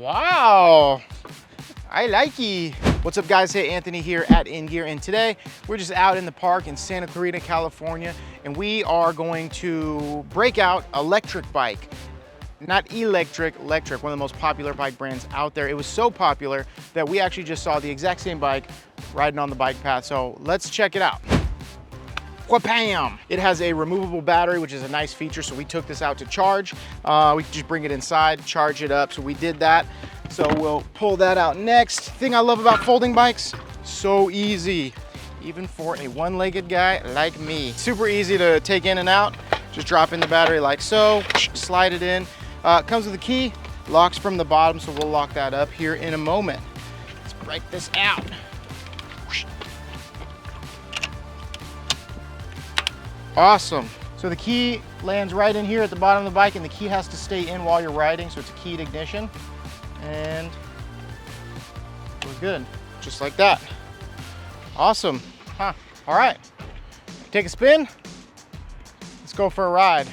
Wow, I like it. What's up guys, hey, Anthony here at inGear, and today we're just out in the park in Santa Clarita, California, and we are going to break out a Lectric bike. Not electric, Lectric, one of the most popular bike brands out there. It was so popular that we actually just saw the exact same bike riding on the bike path, so let's check it out. Wha-bam! It has a removable battery, which is a nice feature, so we took this out to charge. We could just bring it inside, charge it up, so we did that. So we'll pull that out next. Thing I love about folding bikes, so easy. Even for a one-legged guy like me. Super easy to take in and out. Just drop in the battery like so, slide it in. Comes with a key, locks from the bottom, so we'll lock that up here in a moment. Let's break this out. Awesome. So the key lands right in here at the bottom of the bike, and the key has to stay in while you're riding, so it's a keyed ignition. And we're good, just like that. Awesome, huh? All right, take a spin. Let's go for a ride.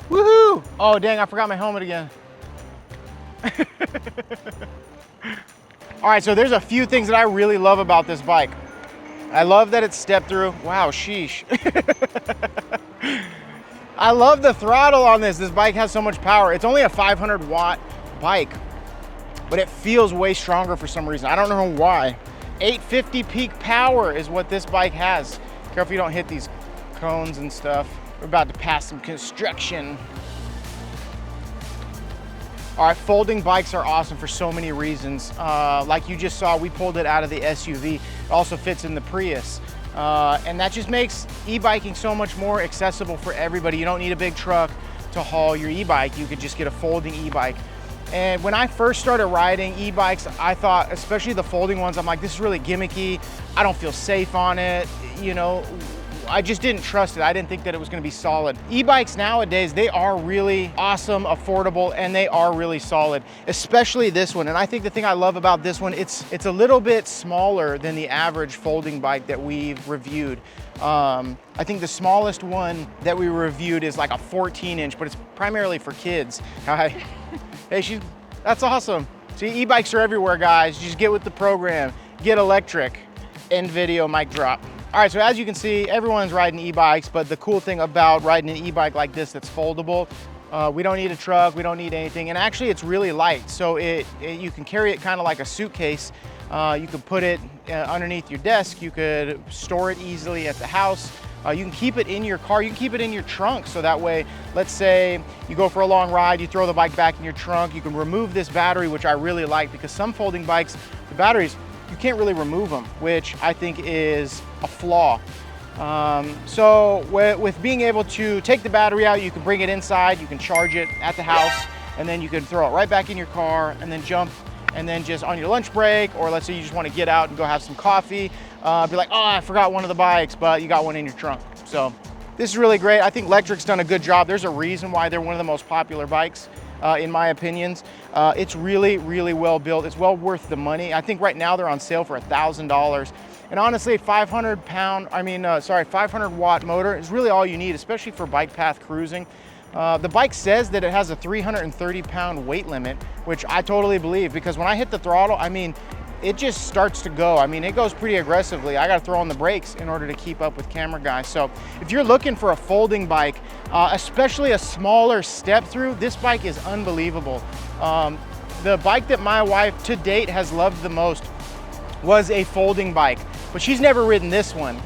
Woohoo! Oh dang, I forgot my helmet again. All right, so there's a few things that I really love about this bike. I love that it's step through. Wow, sheesh. I love the throttle on this. This bike has so much power. It's only a 500 watt bike, but it feels way stronger for some reason. I don't know why. 850 peak power is what this bike has. Careful you don't hit these cones and stuff. We're about to pass some construction. All right, folding bikes are awesome for so many reasons. Like you just saw, we pulled it out of the SUV. It also fits in the Prius. And that just makes e-biking so much more accessible for everybody. You don't need a big truck to haul your e-bike. You could just get a folding e-bike. And when I first started riding e-bikes, I thought, especially the folding ones, I'm like, this is really gimmicky. I don't feel safe on it. You know, I just didn't trust it. I didn't think that it was gonna be solid. E-bikes nowadays, they are really awesome, affordable, and they are really solid, especially this one. And I think the thing I love about this one, it's a little bit smaller than the average folding bike that we've reviewed. I think the smallest one that we reviewed is like a 14-inch, but it's primarily for kids. Hi. Hey, that's awesome. See, e-bikes are everywhere, guys. Just get with the program. Get Lectric. End video, mic drop. All right, so as you can see, everyone's riding e-bikes, but the cool thing about riding an e-bike like this that's foldable, we don't need a truck, we don't need anything, and actually it's really light, so you can carry it kind of like a suitcase. You could put it underneath your desk, you could store it easily at the house. You can keep it in your car, you can keep it in your trunk, so that way, let's say you go for a long ride, you throw the bike back in your trunk, you can remove this battery, which I really like, because some folding bikes, the batteries, you can't really remove them, which I think is a flaw. So with being able to take the battery out, you can bring it inside, you can charge it at the house, and then you can throw it right back in your car and then jump, and then just on your lunch break, or let's say you just want to get out and go have some coffee, be like, oh, I forgot one of the bikes, but you got one in your trunk. So this is really great. I think Lectric's done a good job. There's a reason why they're one of the most popular bikes. In my opinions. It's really, really well built. It's well worth the money. I think right now they're on sale for $1,000. And honestly, 500 watt motor is really all you need, especially for bike path cruising. The bike says that it has a 330 pound weight limit, which I totally believe, because when I hit the throttle, I mean, it just starts to go. I mean, it goes pretty aggressively. I gotta throw on the brakes in order to keep up with camera guys. So if you're looking for a folding bike, especially a smaller step through, this bike is unbelievable. The bike that my wife to date has loved the most was a folding bike, but she's never ridden this one.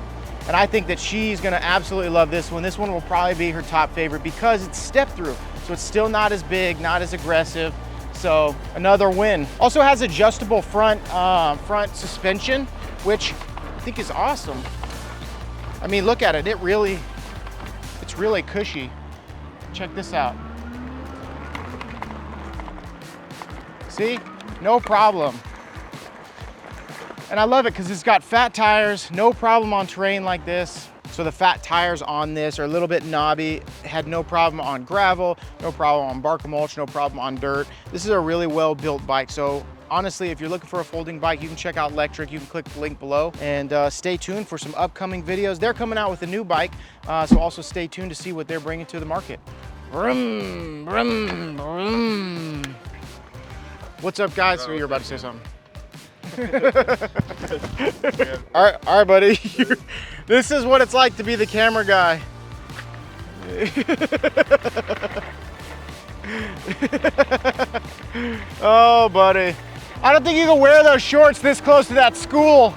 And I think that she's gonna absolutely love this one. This one will probably be her top favorite because it's step through. So it's still not as big, not as aggressive. So another win. Also has adjustable front suspension, which I think is awesome. I mean, look at it. It's really cushy. Check this out. See, no problem. And I love it because it's got fat tires, no problem on terrain like this. So the fat tires on this are a little bit knobby, had no problem on gravel, no problem on bark mulch, no problem on dirt. This is a really well built bike. So honestly, if you're looking for a folding bike, you can check out Lectric. You can click the link below and stay tuned for some upcoming videos. They're coming out with a new bike, so also stay tuned to see what they're bringing to the market. Vroom, vroom, vroom. What's up, guys? So you're about to say something. All right, buddy. This is what it's like to be the camera guy. Oh, buddy. I don't think you can wear those shorts this close to that school.